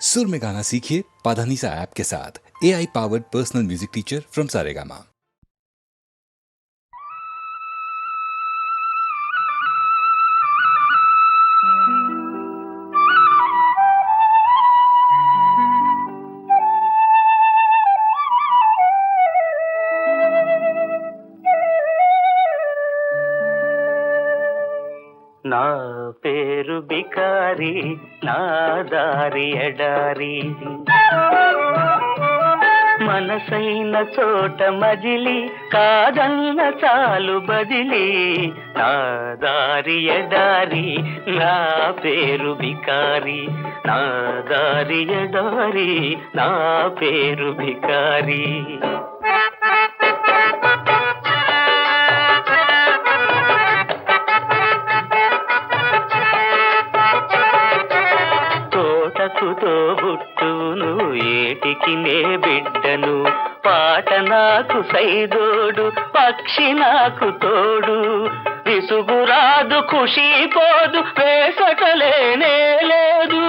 सुर में गाना सीखिए पाधानीसा ऐप के साथ। AI powered personal music teacher from Saregama. నా పేరు బికారి, నా దారి ఎడారి, మనసైన చోట మజిలి, కాదన్న చాలు బదిలి. నా దారి ఎడారి, నా పేరు బికారి, నా దారి ఎడారి, నా పేరు బికారి. తోబుట్టును ఏటికి నే బిడ్డను, పాట నాకు సైదోడు, పక్షి నాకు తోడు. విసుగురాదు ఖుషి పోదు, వేసటలేనే లేదు.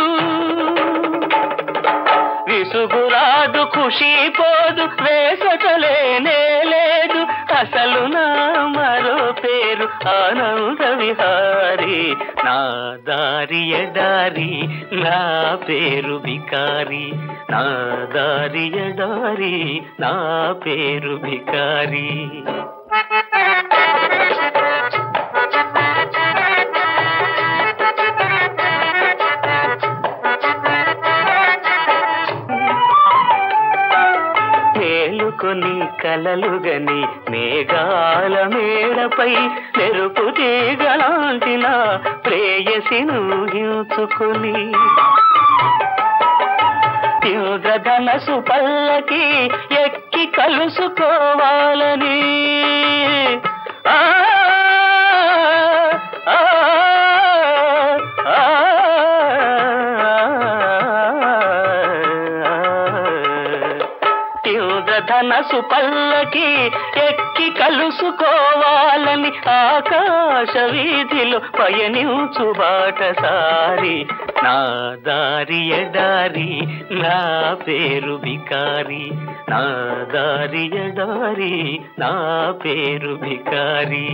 విసుగురాదు ఖుషి పోదు, వేసటలేనే లేదు. అసలు నా మరో పేరు ఆనంద విహారి. నా దారి ఎడారి, నా పేరు బికారి, నా దారి ఎడారి, నా పేరు బికారి. మేలుకొని కలలుగని మేఘాల మేడపై మెరుపు తీగలాంటిన ప్రేయసిను ఊహించుకొని, ఇంద్రధనసు పల్లకి ఎక్కి కలుసుకోవాలని. ధనసు పల్లకి ఎక్కి కలుసుకోవాలని, ఆకాశ వీధిలో పయనించు బాటసారి. నా దారి ఎడారి, నా పేరు బికారి, నా దారి ఎడారి, నా పేరు బికారి.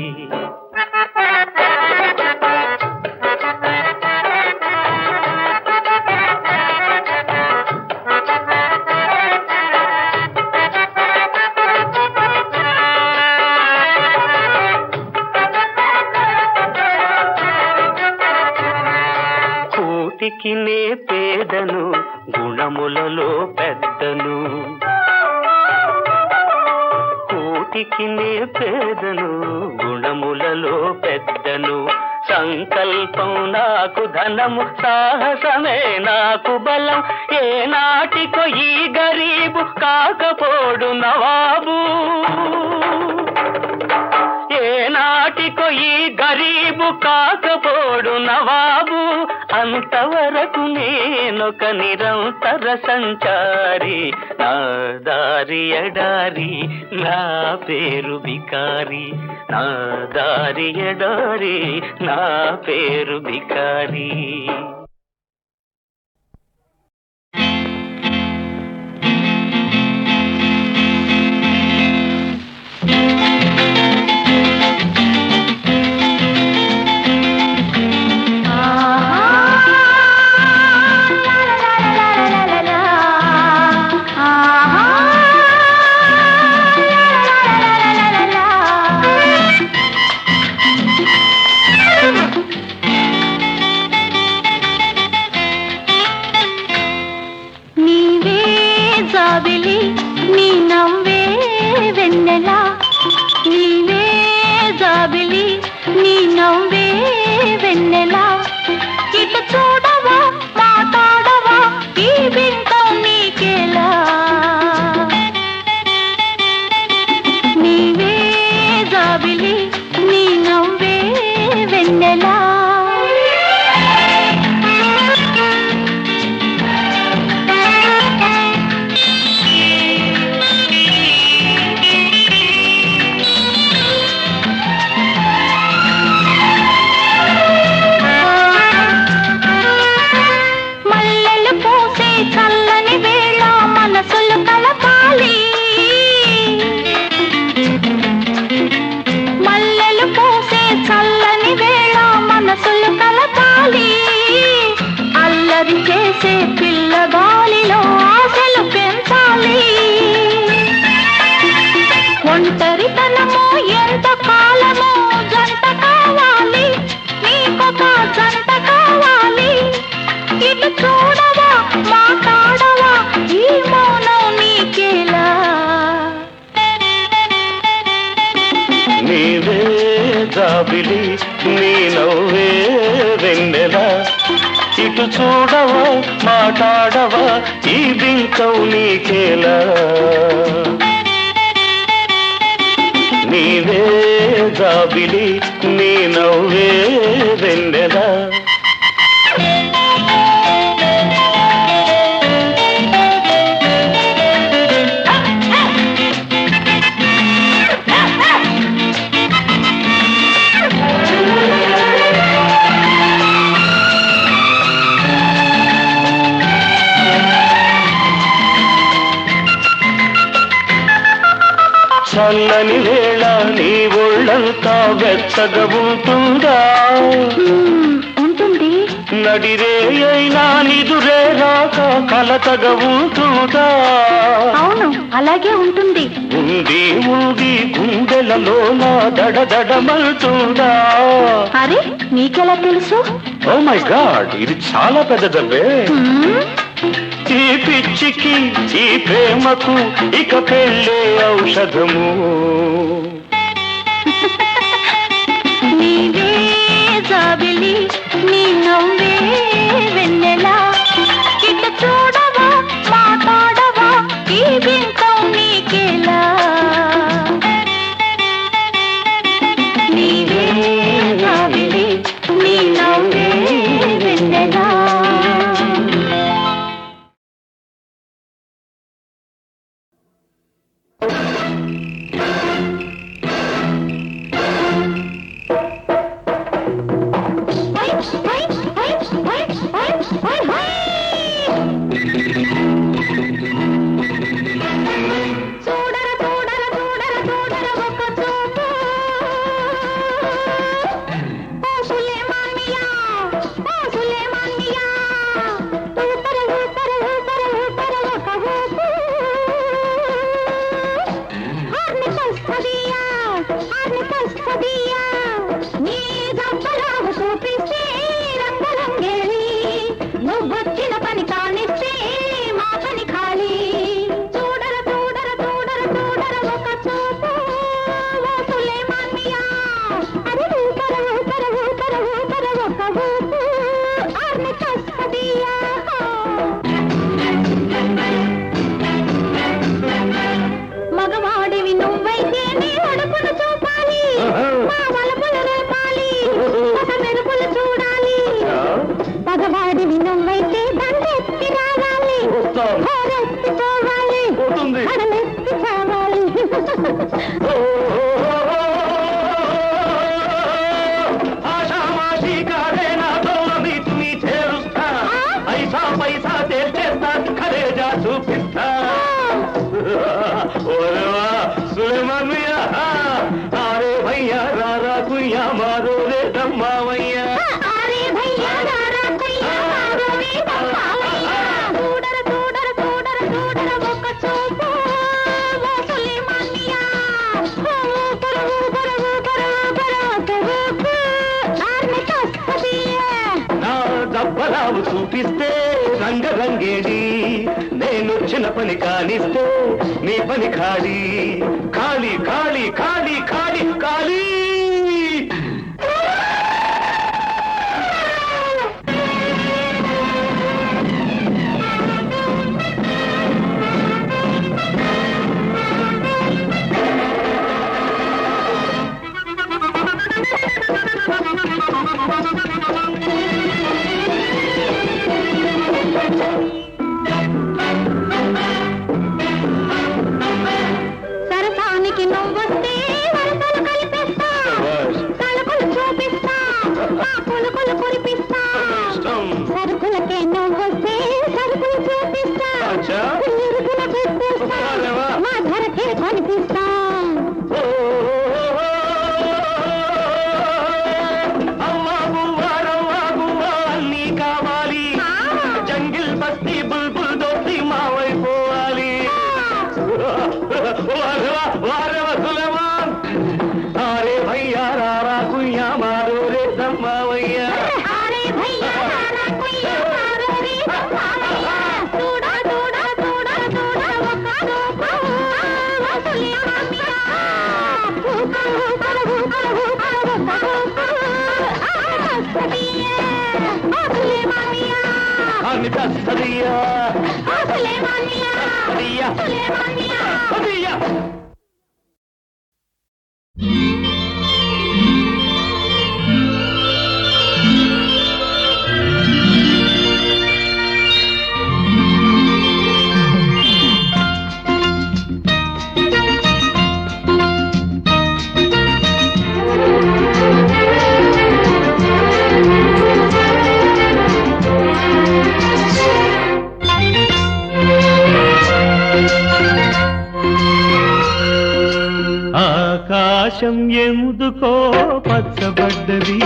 కూటికి నే పేదను, గుణములలో పెద్దను. కూటికి నే పేదను, గుణములలో పెద్దను. సంకల్పం నాకు ధనము, సాహసమే నాకు బలం. ఏ నాటికో ఈ గరీబు కాకపోడు నవాబు. ఏ నాటికో ఈ గరీబు కాకపోడు నవాబు. అంతవరకు నేనొక నిరంతర సంచారి. నా దారి ఎడారి, నా పేరు బికారి, నా దారి ఎడారి, నా పేరు బికారి. చల్లని వేళ మనసులు కలపాలి మల్లెలు పూసే చల్లని వేళ మనసులు కలపాలి అల్లరి చేసే పిల్లగాలిలో ఆశలు పెంచాలి ఒంటరితనము ఎంత కాలము జంట కావాలి నీకొక జంట కావాలి ఇటు చూడవా మాట్లాడవా ఈ మౌనం నీకేలా నీవే జాబిలి నీ నవ్వే వెన్నెల ఇటు చూడవా మాట్లాడవా ఈ బింకం నీకేలా నీవే జాబిలి నీ నవ్వే వెన్నెల చల్లని వేళ నీ ఒళ్ళంతా వెచ్చగా ఉంటుందా ఉంటుంది నడిరే అయినా నిదురే రాక కలతగా ఉంటుందా అవును అలాగే ఉంటుంది ఉంది ఉంది గుండెలలో నా దడదడమలుతుందా అరే నీకెలా తెలుసు ఓ మై గాడ్ ఇది చాలా పెద్దదబ్బే ఈ పిచ్చికి ఈ ప్రేమకు ఇక పెళ్ళే ఔషధము నీవే జాబిలి నీ నవ్వే వెన్నెలా ఇటు చూడవా మాట్లాడవా ఈ బింకం నీకేలా నీవే జాబిలి నీ నవ్వే వెన్నెలా నువ్వొచ్చిన పని కానిస్తే మా పని ఖాళీ చూడర చూడర చూడర చూడర ఒక చూపు ఓ సులేమానియా అరే ఊపర ఊపర ఊపర ఊపర ఒక ఊపు ఆర్ని కస్తదియా మగవాడివి నువ్వైతే నీ ఒడుపును చూపాలి మా వలపులు రేపాలి ఒక మెరుపులు చూడాలి మగవాడివి నువ్వైతే దండెత్తి రావాలి హోరెత్తి పోవాలి అడలెత్తి చావాలి ఆషామాషి కాదే నాతో నీకు చేరుస్తా పైసా పైసా తెచ్చేస్తా ఖరేజా చూపిస్తా ఓరేవా సులేమాన్ మియా అరే భయ్యా రారా కుయ్యా మారో రే దమ్మావయ్యా అరే భయ్యా రారా కుయ్యా మారో రే దమ్మావయ్యా చూడర చూడర చూడర చూడర ఒక చూపు ఓ సులేమానియా ఊపర ఊపర ఊపర ఊపర ఒక ఊపు ఆర్ని కస్తదియా నా దబ్బరావు చూపిస్తే రంగరంగేడి నేనొచ్చిన పని కానిస్తే నీ పని ఖాళీ ఖాళీ ఖాళీ ఖాళీ ఖాళీ ఖాళీ సరసానికి నువ్వొస్తే వరసలు కలిపేస్తా అచ్చా ఊరుకుల పెట్టేస్తా, వారేవా. మా ధరకే కనిపిస్తా. అమ్మా బువ్వా రవ్వా బువ్వా అన్నీ కావాలి, జంగిల్ బస్తీ బుల్బుల్ దోస్తి మావైపోవాలి. వారేవా సులేమాన్, అరే భయ్యా రారా కుయ్యా మారో రే దమ్మావయ్యా. అరే భయ్యా రారా కుయ్యా మారో రే దమ్మావయ్యా. చూడా చూడా చూడా చూడా ఒక్క రూపా వసులే మామియా. ఊపర ఊపర ఊపర ఊపర ఒక్క రూపా వసులే మామియా. అని తస్తదియా వసులే మామియా. అదియా వసులే మామియా. అదియా. ఆకాశం ఎందుకో పచ్చబడ్డది,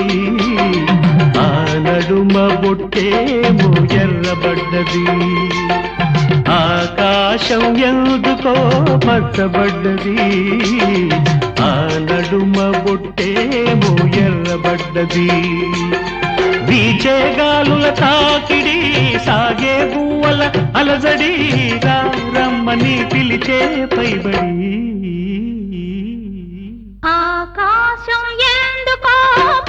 ఆ నడుమ బొట్టేమో ఎర్రబడ్డది. ఆకాశం ఎందుకో పచ్చబడ్డది, ఆ నడుమ బొట్టేమో ఎర్రబడ్డది. వీచే గాలుల తాకిడి, సాగే పువ్వుల అలజడి, రమ్మని పిలిచే పైబడి. ఆకాశం ఎందుకో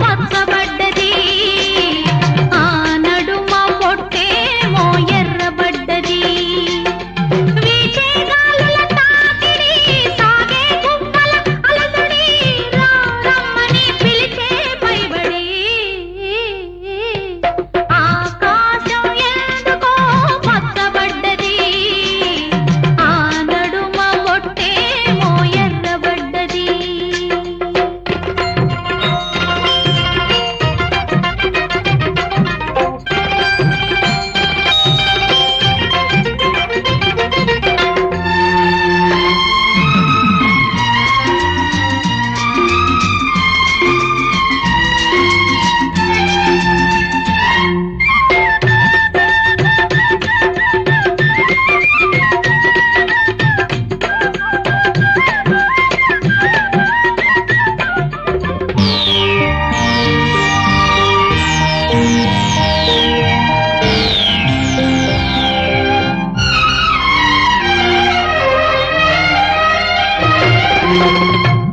పచ్చబడ్డది, ఆ నడుమ పొట్టేమో ఎర్రబడ్డది. వీచే గాలుల తాకిడి, సాగే గువ్వల అలజడి, రమ్మని పిలిచే పైబడి. ఆకాశం ఎందుకో పచ్చబడ్డది, ఆ నడుమ పొట్టేమో ఎర్రబడ్డది.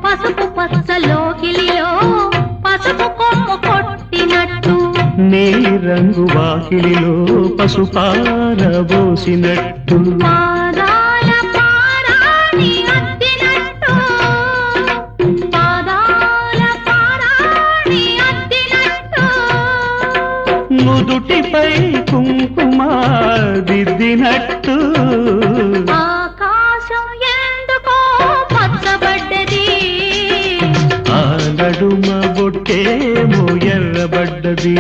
పసుపు పచ్చలోకిలిలో పసుపు కొమ్ము కొట్టినట్టు, నీలి రంగు వాకిలిలో పసుపారబోసినట్టు, పాదాల పారాని అద్దినట్టు, పాదాల పారాని అద్దినట్టు. నుదుటిపై కుంకుమ దిద్దినట్టు. ఆకాశం ఎందుకో పచ్చబడ్డది, ఆ నడుమ బొట్టేమో ఎర్రబడ్డది.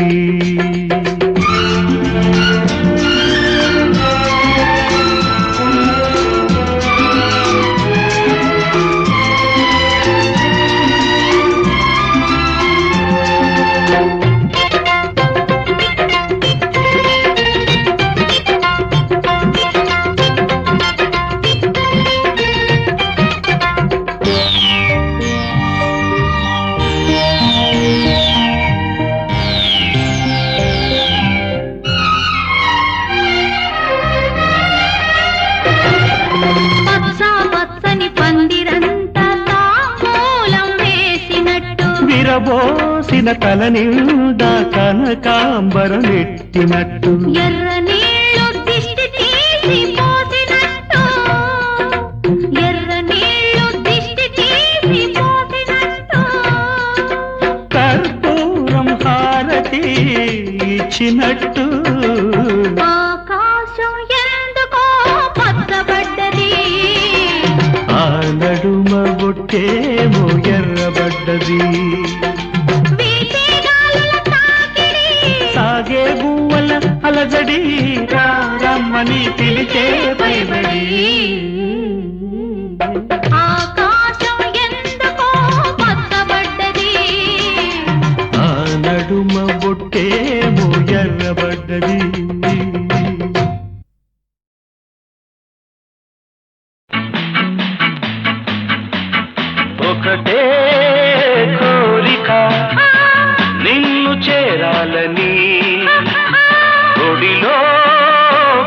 పచ్చ పచ్చని పందిరంతా తాంబూలం వేసినట్టు, విరబోసిన తల నిండా కనకాంబరం ఎట్టినట్టు. ఎర్ర నీళ్ళు దిష్టి తీసి పోసినట్టు, ఎర్ర నీళ్ళు దిష్టి తీసి పోసినట్టు. కర్పూరం హారతి ఇచ్చినట్టు. ఆకాశం ఎందుకో పచ్చబడ్డది, ఆ నడుమ బొట్టేమో ఎర్రబడ్డది. వీచే గాలుల తాకిడి, సాగే పువ్వుల అలజడి, రమ్మ అని పిలిచే పైబడి ఆకాశం ఎందుకో పచ్చబడ్డది ఆ నడుమ బొట్టేమో ఎర్రబడ్డది ఒకటే కోరిక నిన్ను చేరాలని ఒడిలో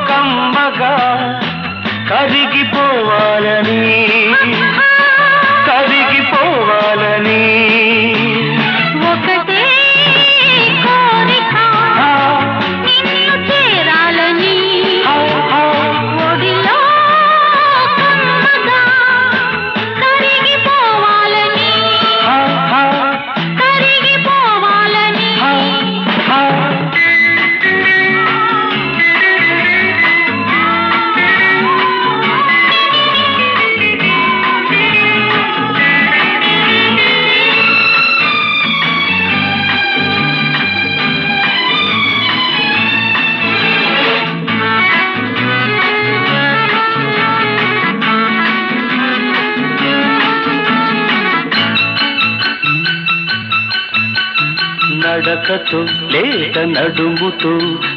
కమ్మగా కరిగిపోవాలని కరిగిపోవాలని ఒకటే కోరిక నిన్ను చేరాలని ఒడిలో కమ్మగా కరిగిపోవాలని కరిగిపోవాలని నడకతో లేత నడుముతో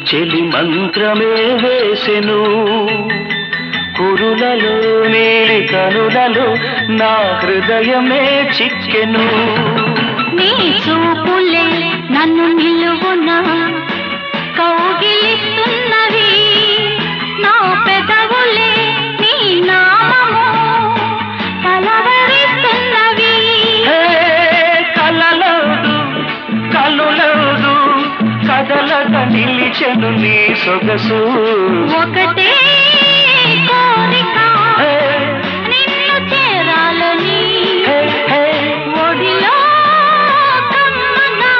చెలి మంత్రమే వేసెను కురులలో నీలి కనులలో నా హృదయమే చిక్కెను నీ చూపులే నన్ను నిలువున కౌగిలిస్తున్నవి నా పెదవులే నీ నామము కలవరిస్తున్నవి హే కలలోదు కలులోదు కదలక నిలిచెను నీ సొగసు ఒకటే కోరిక హే నిన్ను చేరాలని హే హే ఒడిలో కమ్మగా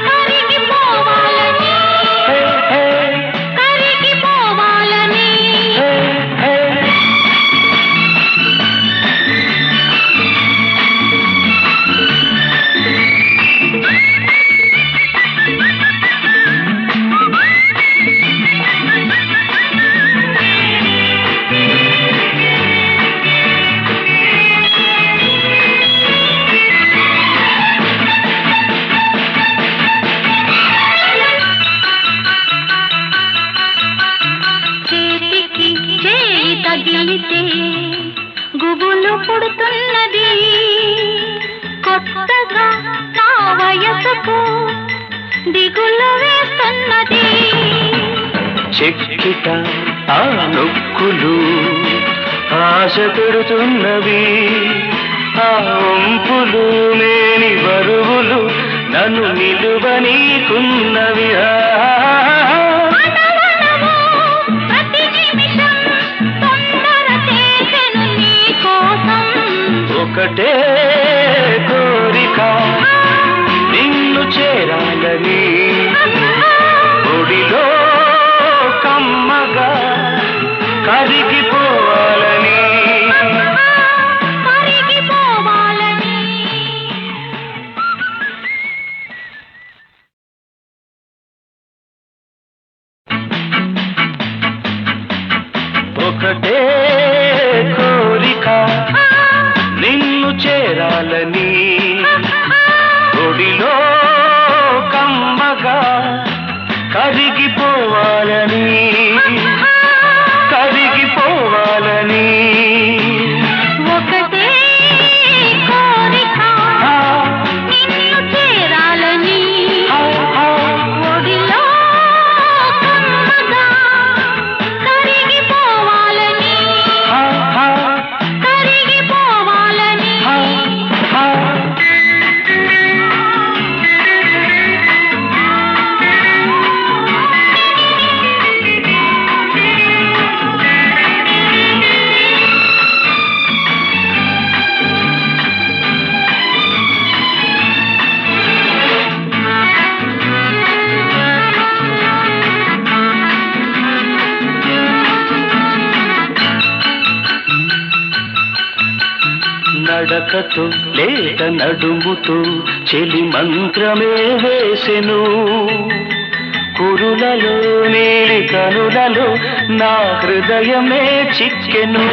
కరిగిపోవాలని హే హే కరిగిపోవాలని హే హే చేతికి చేయి తగిలితే గుబులు పుడుతున్నది కొత్తగా నా వయసుకు దిగులు వేస్తున్నది చెక్కిట ఆ నొక్కులు ఆశ పెడుతున్నవి ఆ వంపులు లేని బరువులు నన్ను నిలువనీకున్నవి మనవనము ప్రతి నిమిషం తొందర చేసెను నీ కోసం ఒకటే కోరిక నిన్ను చేరాలని ఒడిలో కమ్మగా కరిగిపోవాలని కరిగిపోవాలని ఒకటే కోరిక నిన్ను చేరాలని ఒడిలో కమ్మగా కరిగిపోవాలని కరిగిపోవాలని ఒకటే కోరిక నిన్ను చేరాలని ఒడిలో కమ్మగా కరిగిపోవాలని కరిగిపోవాలని నడకతో లేత నడుముతో చెలి మంత్రమే వేసెను కురులలో నీలి కనులలో నా హృదయమే చిక్కెను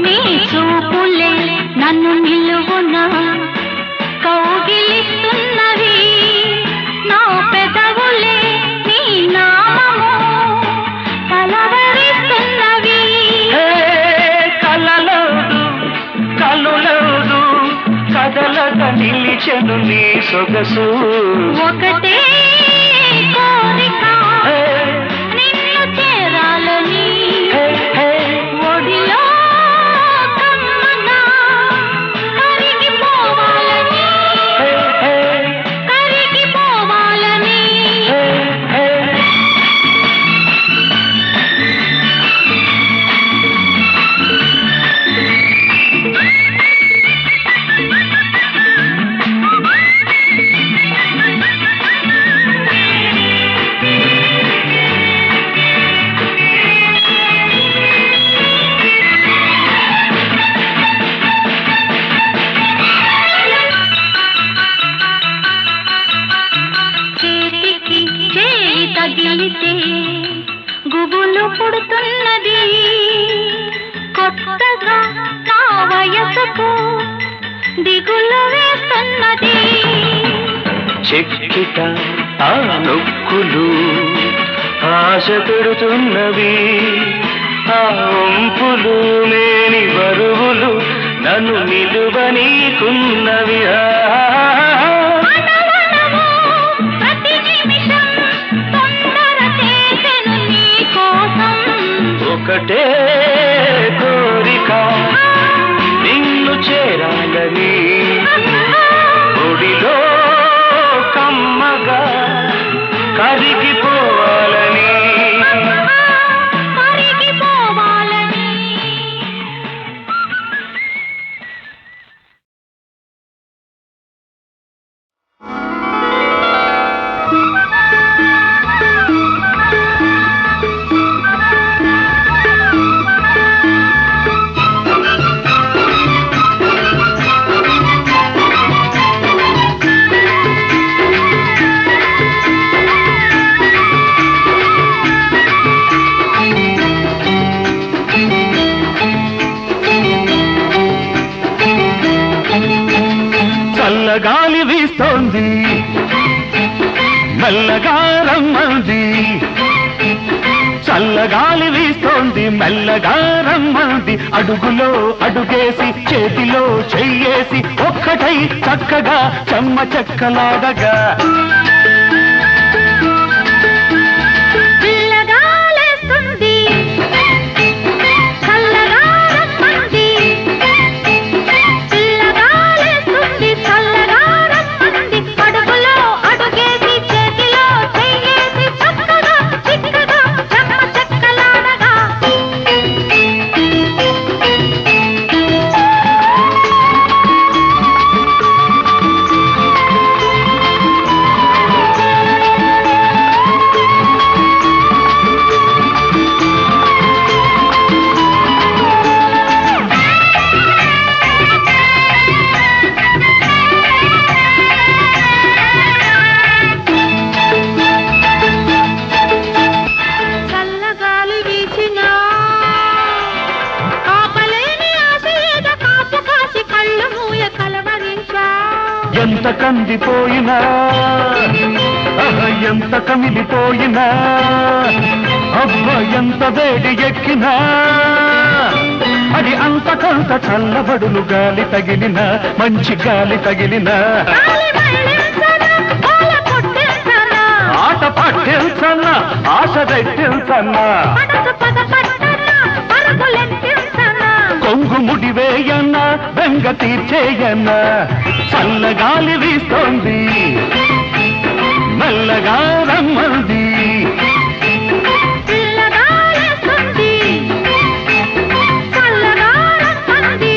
నీ చూపులే నన్ను నిలువునా కౌగిలిస్తున్నవి నా పెదవులే నీ నామము కలవరిస్తున్నవి కలలౌదు కలులౌదు కదలక నిలిచెను నీ సొగసు ఒకటే కోరిక నిన్ను చేరాలని ఒడిలో కమ్మగా కరిగిపోవాలని కరిగిపోవాలని చేతికి చేయి తగిలితే గుబులు పుడుతున్నది కొత్తగా నా వయసుకు దిగులు వేస్తున్నది చెక్కిట ఆ నొక్కులు ఆశ పెడుతున్నవి ఆ ఒంపులు లేని బరువులు నన్ను నిలువనీకున్నవి ప్రతి నిమిషం తొందర చేసెను నీ కోసం ఒకటే కోరిక నిన్ను చేరాలని ఒడిలో కమ్మగా కరిగిపోవాలని కరిగిపోవాలని చల్లగాలి వీస్తోంది మెల్లగా రమ్మంది చల్లగాలి వీస్తోంది మెల్లగా రమ్మంది అడుగులో అడుగేసి చేతిలో చెయ్యేసి ఒక్కటై చక్కగా చెమ్మ చెక్కలాడగా పిల్లగాలేస్తుంది చల్లగా రమ్మంది పిల్లగాలేస్తుంది చల్లగా రమ్మంది అడుగులో అడుగేసి చేతిలో చెయ్యేసి చక్కగా చిక్కగా చెమ్మ చెక్కలాడగా చల్లగాలి వీచినా కాపలేని ఆశ ఏదో కాపు కాసి కళ్ళు మూయ కలవరించా ఎంత కందిపోయినా ఎంత కమిలిపోయినా అబ్బ ఎంత వేడి ఎక్కినా అది అంతకంత చల్లబడులు గాలి తగిలిన మంచి గాలి తగిలిన గాలి మళ్ళించనా పూల పుట్టించనా ఆట పట్టించన్నా ఆశ రెట్టించన్నా మనసు పద పట్టనా పరుగులెత్తించనా కొంగు ముడివేయన్నా బెంగ తీర్చేయన్నా చల్లగాలి వీస్తోంది మెల్లగా రమ్మంది పిల్లగాలేస్తుంది చల్లగా రమ్మంది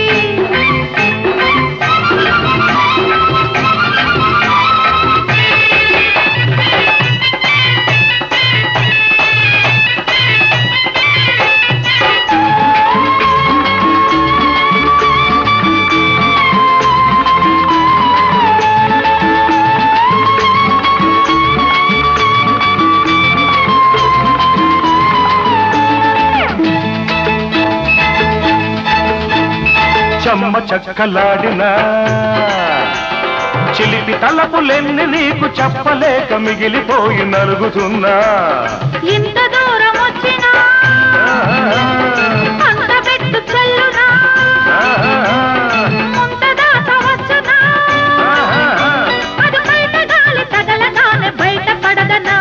చెమ్మ చక్కలాడినా చిలిపి తలపులెన్ని నీకు చెప్పలేక మిగిలిపోయి నలుగుతున్నా ఇంత దూరం వచ్చినా అంత పెట్టు చల్లునా ముంత దాకా వచ్చునా అది బయట గాలి తగలగానే బయట పడదనా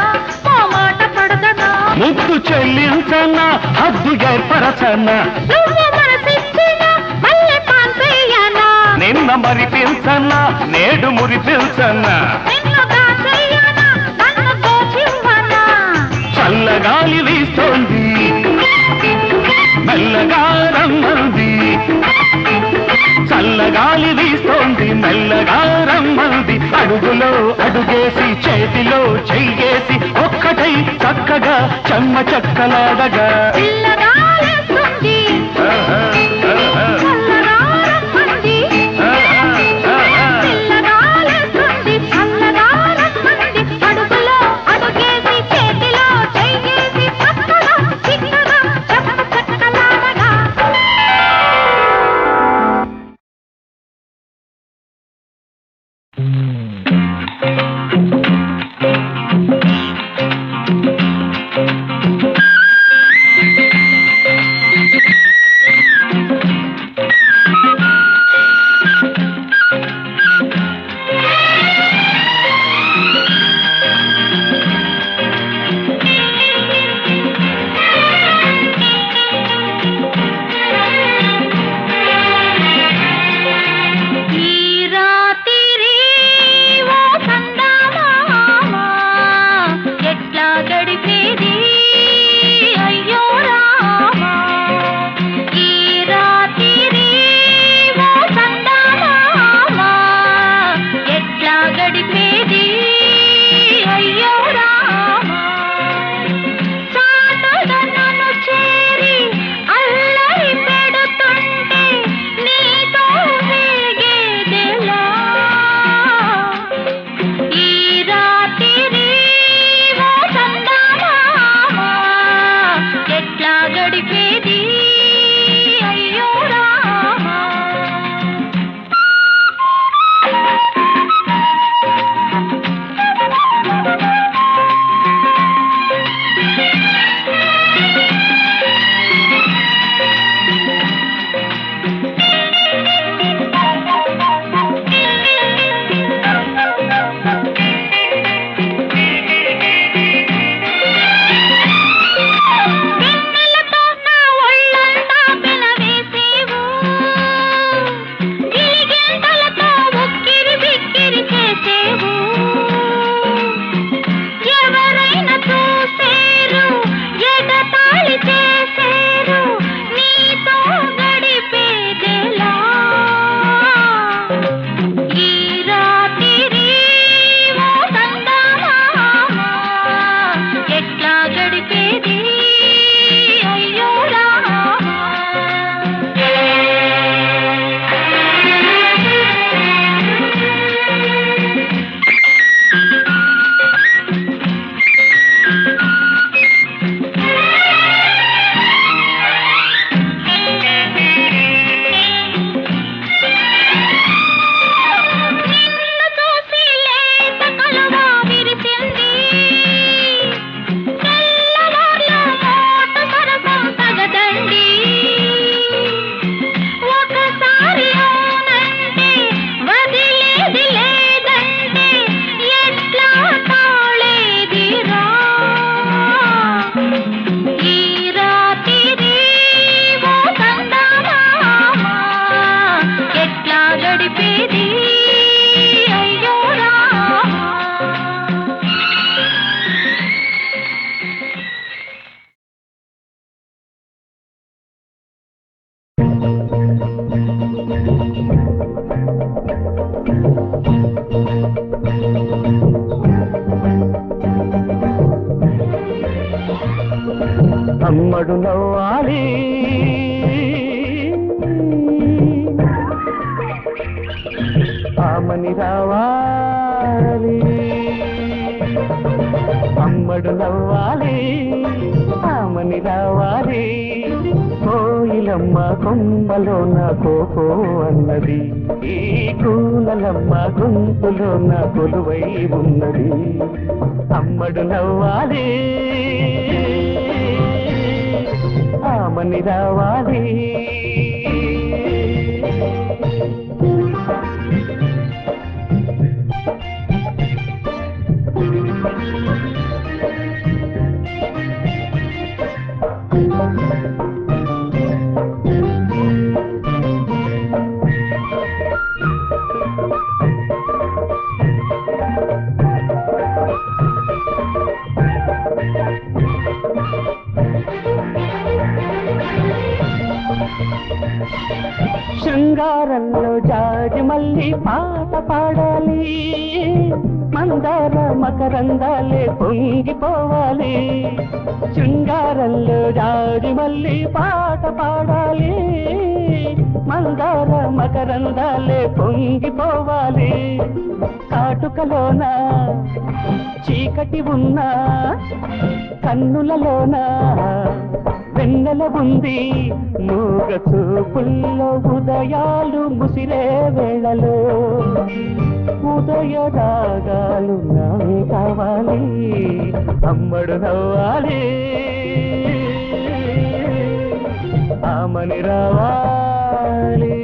ఓ మాట పడదనా ముద్దు చెల్లించన్నా హద్దు ఏర్పరచన్నా నువ్వు మనసిచ్చినా మళ్ళీ పాల్పేయనా నిన్న మరిపించన్నా నేడు మురిపించన్నా నిన్ను దాచేయనా నన్ను దోచివ్వనా చల్లగాలి వీస్తోంది మెల్లగా రమ్మంది చల్లగాలి వీస్తోంది మెల్లగా రమ్మంది అడుగులో అడుగేసి చేతిలో చెయ్యేసి ఒక్కటై చక్కగా చెమ్మ చక్కలాడగా పిల్లగాలేస్తుంది చల్లగా రమ్మంది పిల్లగాలేస్తుంది చల్లగా రమ్మంది అడుగులో అడుగేసి చేతిలో చెయ్యేసి చక్కగా చిక్కగా చెమ్మ చక్కలాడగా ఈ రాత్రి ఓ చందమామ ఎట్లా గడిపేది అయ్యో రామా ఈ రాత్రి ఓ చందమామ ఎట్లా గడిపేది అయ్యో రామా చాటుగా నన్ను చేరి అల్లరి పెడుతుంటే నీతో వేగేదెలా ఈ రాత్రి ఓ చందమామ ఎట్లా గడిపేది అయ్యో రామా వెన్నెలతో నా ఒళ్ళంతా పెనవేసేవు గిలిగింతలతో ఉక్కిరి బిక్కిరి చేసేవు ఎవరైనా చూసేరు ఎగతాళి చేసేరు నీతో గడిపేదెలా ఈ రాత్రి ఓ చందమామ ఎట్లా గడిపేది అయ్యో రామా నిన్ను చూసి లేత కలువ విరిసింది తెల్లవార్ల మోటు సరసం తగదండి ఒకసారి అవునంటే వదిలేది లేదంటే ఎట్లా తాళేదిరా ఈ రాత్రి ఓ చందమామ ఎట్లా గడిపేది అయ్యో రామా అమ్మడు నవ్వాలి ఆమని రావాలి అమ్మడు నవ్వాలి ఆమని రావాలి కోయిల కోయిలమ్మ కొమ్మలోన కోకో అన్నది, ఈ కూనలమ్మ గొంతులోన కొలువై ఉన్నది. అమ్మడు నవ్వాలి, ఆమని రావాలి. శృంగారంలో జాజి మల్లి పాట పాడాలి, మందార మకరందాలే పొంగిపోవాలి. శృంగారంలో జాజి మల్లి పాట పాడాలి, మందార మకరందాలే పొంగిపోవాలి. కాటుకలోన చీకటి ఉన్నా కన్నులలోన వెన్నెల ఉంది, మూగ చూపుల్లో ఉదయాలు ముసిరే వేళలో. ఉదయ రాగాలు నావే కావాలి, అమ్మడు నవ్వాలి, ఆమని రావాలి.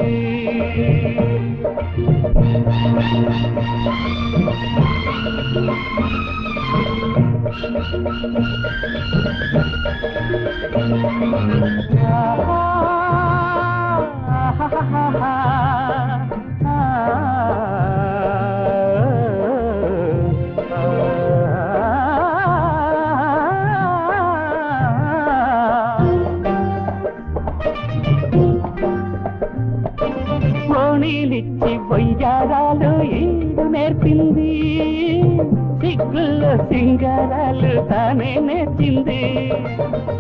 కోణీలిచ్చి వయ్యారాలు ఈడు నేర్పింది, సిగ్గుల్లో సింగారాలు తానే నేర్చింది.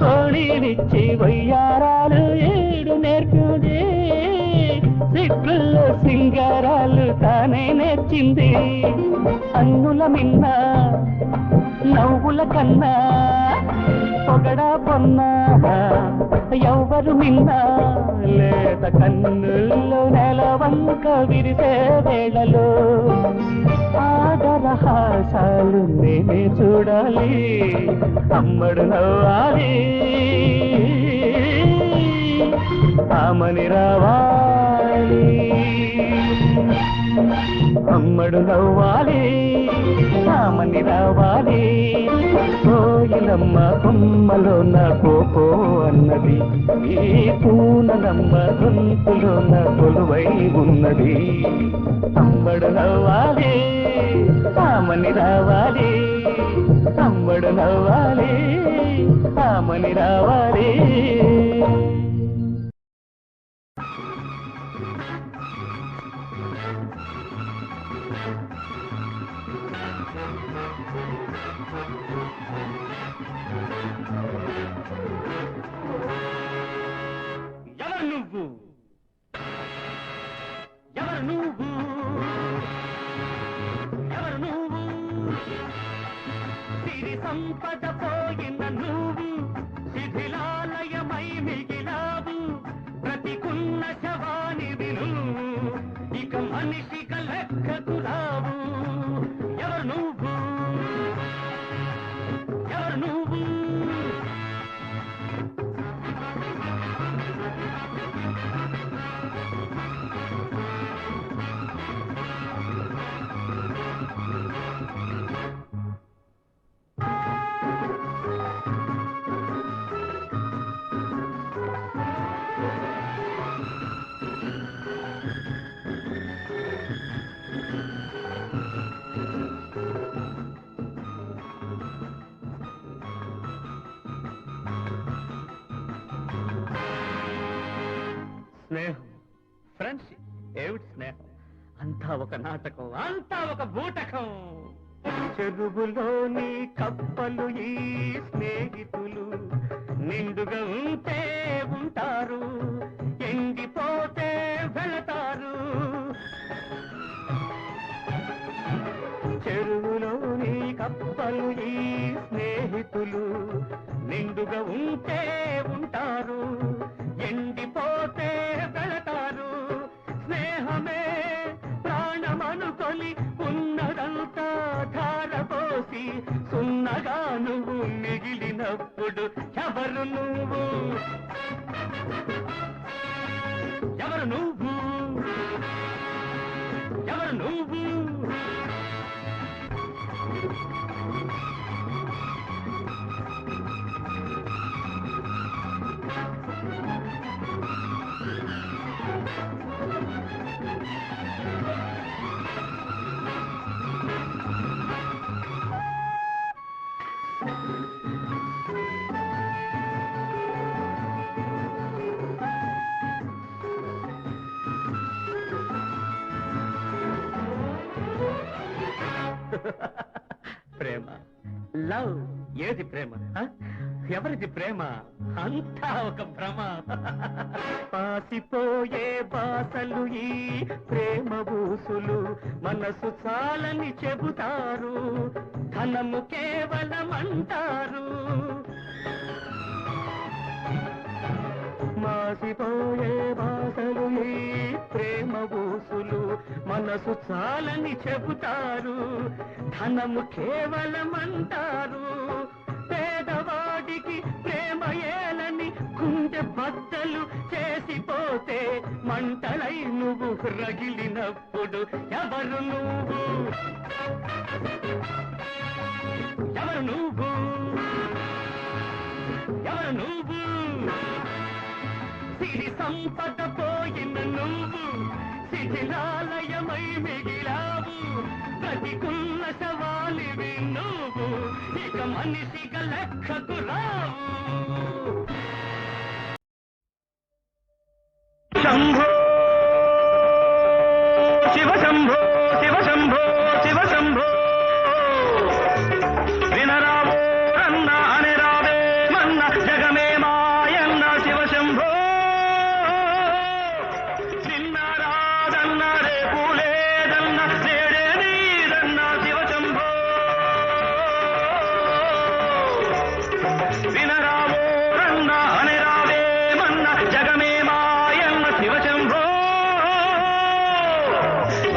కోణీలిచ్చి వయ్యారాలు ఈడు నేర్పింది, సిగ్గుల్లో సింగారాలు తానే నేర్చింది. అన్నుల మిన్న నవ్వుల కన్నా పొగడా పొన్నా ఎవ్వరు మిన్నా లేత కన్నుల్లో నెలవంక విరిసే వేళలో ఆదరహాసాలు నేనే చూడాలి, అమ్మడు నవ్వాలి, ఆమని రావాలి. అమ్మడు నవ్వాలి, ఆమని రావాలి. కోయిలమ్మ కొమ్మలోన కోకో అన్నది, ఈ పూనలమ్మ గొంతులోన కొలువై ఉన్నది. అమ్మడు నవ్వాలి, ఆమని రావాలి, అమ్మడు నవ్వాలి, ఆమని రావాలి. ఎవరు నువ్వు, ఎవరు నువ్వు, ఎవరు నువ్వు? సిరి సంపద పోయిన నువ్వు శిథిలాలయమై మిగిలావు, బ్రతికున్న శవానివి నువ్వు, ఇక మనిషిగా లెక్కకు రావు. ఎవరు నువ్వు, ఎవరు నువ్వు? స్నేహం, ఫ్రెండ్షిప్, ఏమిటి స్నేహం? అంతా ఒక నాటకం, అంతా ఒక బూటకం. చెరువులోని కప్పలు ఈ స్నేహితులు, నిండుగా ఉంటే ఉంటారు, ఎండిపోతే వెళతారు. చెరువులోని కప్పలు ఈ స్నేహితులు, నిండుగా ఉంటే ఉంటారు, ఎండిపో ప్రేమ, లవ్. ఏది ప్రేమ? ఎవరిది ప్రేమ? అంతా ఒక భ్రమ. పాసిపోయే బాసలు ఈ ప్రేమ బూసులు, మనసు చాలని చెబుతారు, ధనము కేవలం అంటారు. మాసిపోయే బాసలు ఈ ప్రేమ బూసులు, మనసు చాలని చెబుతారు, ధనము కేవలం అంటారు. పేదవాడికి ప్రేమ ఏలని గుండె బద్దలు చేసిపోతే, మంటలై నువ్వు రగిలినప్పుడు ఎవరు నువ్వు? ఎవరు నువ్వు? ఎవరు నువ్వు? సిరి సంపద పోయిన నువ్వు శిథిలాలయమై మిగిలావు, బ్రతికున్న శవాలివి నువ్వు, ఇక మనిషిగా లెక్కకు రావు. శంభో శివ శంభో, శివ శంభో, శివ శంభో. వినరావో రన్న అని రావే మన్న, జగమే మాయన్న శివ శంభో. నిన్న రాదన్న రేపు లేదన్న, నేడే నీదన్న శివ శంభో. వినరావో రన్న అని రావే మన్న, జగమే మాయన్న శివ శంభో.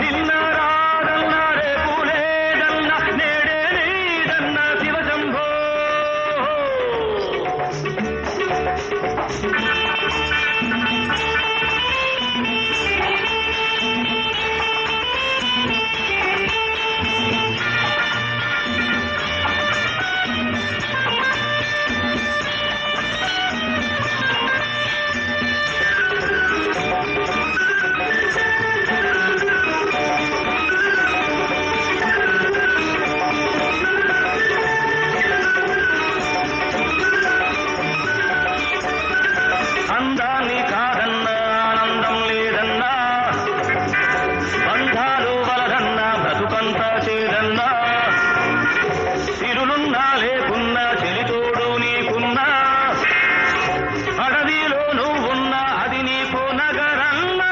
నిన్న రాదన్న రేపు లేదన్న, నేడే నీదన్న శివ శంభో. అందాన్ని కాదన్నా, ఆనందం లేదన్నా, బంధాలు వలదన్నా, బ్రతుకంతా చేదన్నా, సిరులున్నా లేకున్నా, చెలితోడు నీకున్నా, అడవిలో నువ్వున్నా, అది నీకు నగరన్నా.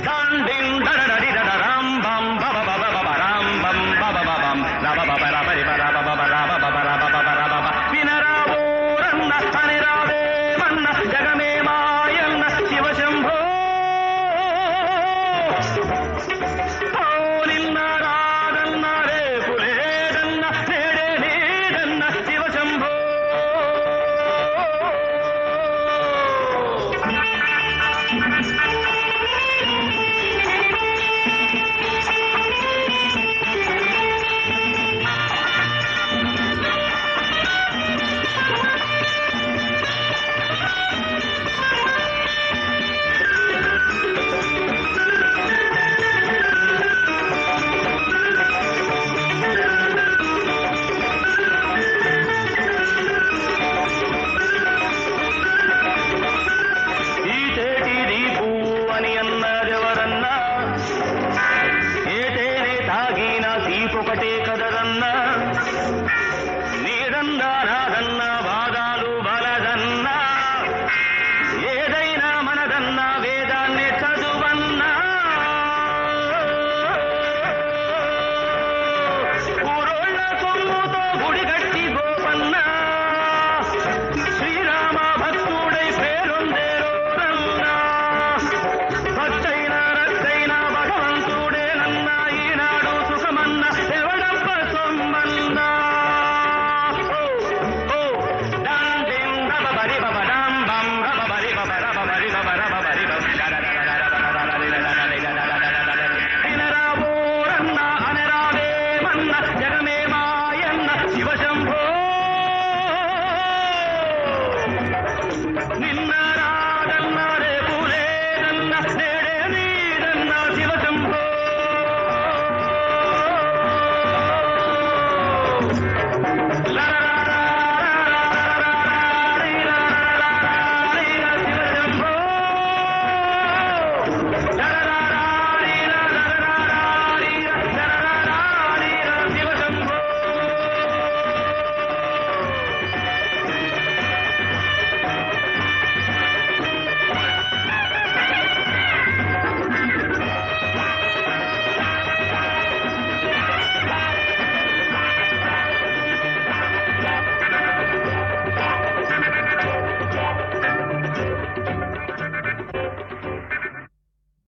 డాండిం డడడడి డడరాం బం బబ బబ బబ రాం బం బబ బబం రబ బబ రబరి బర బబ బర బబ బర బబ బర బబ. వినరావో రన్న అని రావే మన్న, జగమే మాయన్న శివ శంభో. ఓ నిన్న రాదన్న రేపు లేదన్న, నేడే నీదన్న శివ శంభో. ఈ తేటిది పువ్వు అని అన్నదెవరన్నా, ఏ తేనె తాగినా తీపొకటే కదరన్నా, నీదన్నా నాదన్నా